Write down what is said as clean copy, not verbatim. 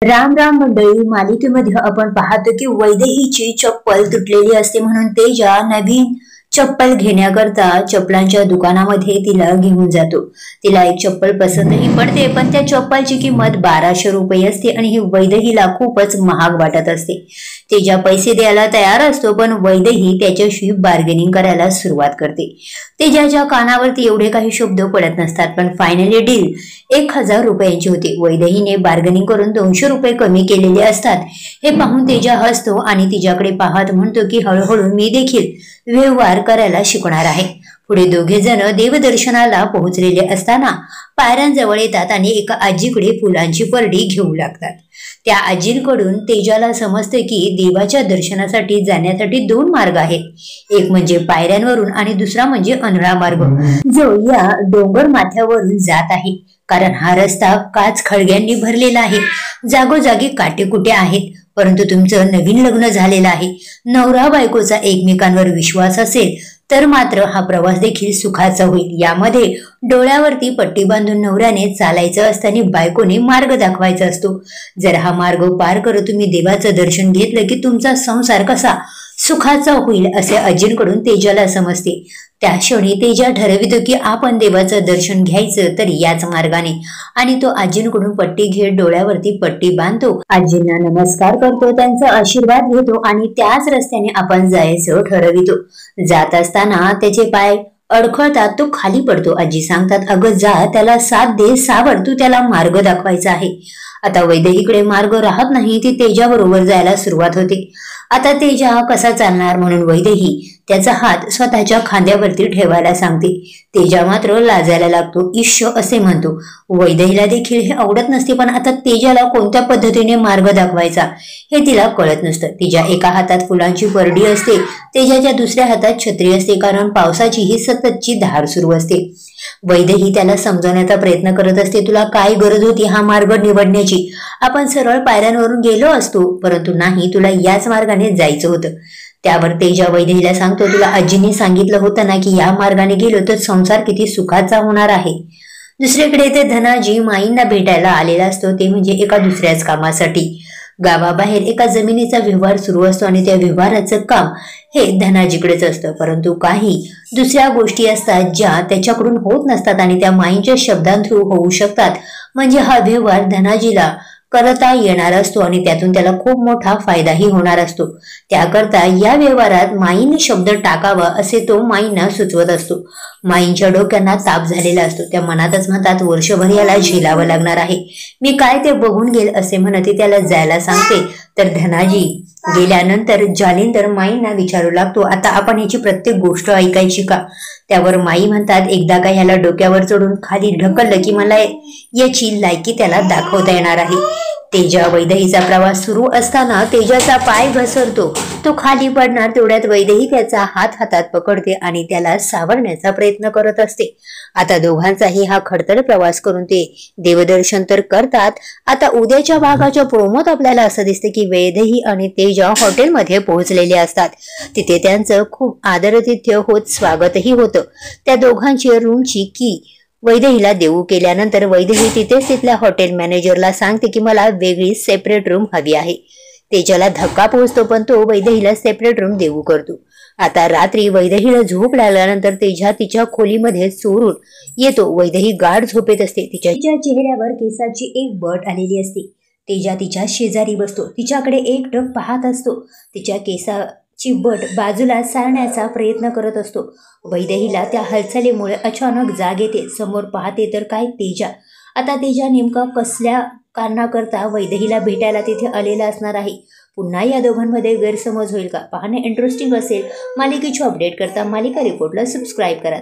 राम राम मंडळी, मालिकेमध्ये आपण पाहतो की वैदेहीची चप्पल तुटलेली असते म्हणून तेजा नवीन चप्पल घेण्याकरता चप्पलांच्या दुकानामध्ये तिला घेऊन जातो। तिला एक चप्पल पसंतही पडते, पण त्या चप्पलची किंमत 1200 रुपये असते आणि ही वैदेहीला खूपच महाग वाटत असते। तेजा पैसे द्यायला तयार असतो, पण वैदेही त्याच्याशी बार्गेनिंग करायला सुरुवात करते। तेजाच्या कानावरती एवढे काही शब्द पडत नसतात, पण फायनली डील 1000 रुपयांची होती। वैदेहीने बार्गेनिंग करून 200 रुपये कमी केलेले असतात। हे पाहून तेजा हसतो आणि तिच्याकडे पाहत म्हणतो की हळूहळू मी देखील व्यवहार करायला शिकणार आहे। पुढे दोघे जण देवदर्शनाला पोहोचलेले असताना पायऱ्यांजवळ येतात आणि एका आजीकडे फुलांची परडी घेऊ लागतात। त्या आजींकडून तेजाला समजते की देवाच्या दर्शनासाठी जाण्यासाठी 2 मार्ग आहेत, एक म्हणजे पायऱ्यांवरून आणि दुसरा म्हणजे अंधळा मार्ग, जो या डोंगर माथ्यावरून जात आहे। कारण हा रस्ता काच खळग्यांनी भरलेला आहे, जागोजागी काटेकुटे आहेत। परंतु तुमचं नवीन लग्न झालेलं आहे, नवरा बायकोचा एकमेकांवर विश्वास असेल तर मात्र हा प्रवास देखील सुखाचा होईल। यामध्ये डोळ्यावरती पट्टी बांधून नवऱ्याने चालायचं असतं आणि बायकोने मार्ग दाखवायचा असतो। जर हा मार्ग पार करत तुम्ही देवाचं दर्शन घेतलं की तुमचा संसार कसा सुखाचा होईल असे आजींकडून तेजाला समजते। त्या क्षणी तेजा ठरवितो की आपण देवाचं दर्शन घ्यायचं तर याच मार्गाने, आणि तो आजींकडून पट्टी घेत डोळ्यावरती पट्टी बांधतो, आजींना नमस्कार करतो, त्यांचा आशीर्वाद घेतो आणि त्याच रस्त्याने आपण जायचं ठरवितो। जात असताना त्याचे पाय अडखळतात, तो खाली पडतो। आजी सांगतात, अगं जा, त्याला साथ दे, सावध, तू त्याला मार्ग दाखवायचा आहे। आता वैदेहीकडे मार्ग राहत नाही, ती तेजा बरोबर जायला सुरुवात होते। आता तेजा कसा चालणार म्हणून वैदेही त्याचा हात स्वतःच्या खांद्यावरती ठेवायला सांगते। तेजा मात्र लाजायला लागतो, ईश असे म्हणतो। वैदेहीला देखील हे आवडत नसते, पण आता तेजाला कोणत्या पद्धतीने मार्ग दाखवायचा हे तिला कळत नसतं। तिच्या एका हातात फुलांची परडी असते, तेजाच्या दुसऱ्या हातात छत्री असते, कारण पावसाची ही सततची धार सुरू असते। वैदेही त्याला समजवण्याचा प्रयत्न करत असते, तुला काय गरज होती हा मार्ग निवडण्याची, आपण सरळ पायऱ्यांवरून गेलो असतो, परंतु नाही, तुला याच मार्गाने जायचं होतं। त्यावर तेजा वैदेहीला सांगतो, तुला आजींनी सांगितलं होतं ना की या मार्गाने गेलो तर संसार किती सुखाचा होणार आहे। दुसरीकडे ते धनाजी माईंना भेटायला आलेला असतो, ते म्हणजे एका दुसऱ्याच कामासाठी। गावाबाहेर एका जमिनीचा व्यवहार सुरू असतो आणि त्या व्यवहाराचं काम हे धनाजीकडेच असतं, परंतु काही दुसऱ्या गोष्टी असतात ज्या त्याच्याकडून होत नसतात आणि त्या माईंच्या शब्दांथ्रू होऊ शकतात। म्हणजे हा व्यवहार धनाजीला करता येणार असतो आणि त्यातून त्याला खूप मोठा फायदाही होणार असतो। त्याकरता या व्यवहारात माईंनी शब्द टाकावा असे तो माईंना सुचवत असतो। माईंच्या डोक्यांना ताप झालेला असतो, त्या मनातच म्हणतात, वर्षभर याला झेलावं लागणार आहे, मी काय ते बघून घेईल असे म्हणत त्याला जायला सांगते। तर धनाजी गेल्यानंतर जालिंदर माईंना विचारू लागतो, आता आपण याची प्रत्येक गोष्ट ऐकायची का? त्यावर माई म्हणतात, एकदा का ह्याला डोक्यावर चढून खाली ढकललं की मला याची लायकी त्याला दाखवता येणार आहे। तेजा वैदेहीचा प्रवास सुरू असताना तेजाचा पाय घसरतो, तो खाली पडणार, तेवढ्यात वैदेही त्याचा हात हातात पकडते आणि त्याला सावरण्याचा प्रयत्न करत असते। आता दोघांचाही हा खडतर प्रवास करून ते देवदर्शन तर करतात। आता उद्याच्या भागाच्या प्रोमोत आपल्याला असं दिसतं की वैदेही आणि तेजा हॉटेलमध्ये पोहोचलेले असतात। तिथे त्यांचं खूप आदरातिथ्य होत स्वागतही होतं। त्या दोघांची रूमची की वैदेहीला देऊ केल्यानंतर वैदेही तिथेच तिथल्या हॉटेल मॅनेजरला सांगते की मला वेगळी सेपरेट रूम हवी आहे। तेजाला धक्का पोहोचतो, पण तो वैदेहीला सेपरेट रूम देऊ करतो। आता रात्री वैदेहीला झोप लागल्यानंतर तेजा तिच्या खोलीमध्ये चोरून येतो। वैदेही गाढ झोपेत असते, तिच्या चेहऱ्यावर केसाची एक बट आलेली असते। तेजा तिच्या शेजारी बसतो, तिच्याकडे एकटक पाहत असतो, तिच्या केसाची बट बाजूला सारण्याचा प्रयत्न करत असतो। वैदेहीला त्या हालचालीमुळे अचानक जाग येते, समोर पाहते तर काय तेजा। आता तेजा नेमका कसल्या कारणाकरता वैदेहीला भेटायला तिथे आलेला असणार आहे? पुन्हा या दोघांमध्ये गैरसमज होईल का? पाहणे इंटरेस्टिंग असेल। मालिकेची अपडेट करता मालिका रिपोर्टला सबस्क्राईब करा।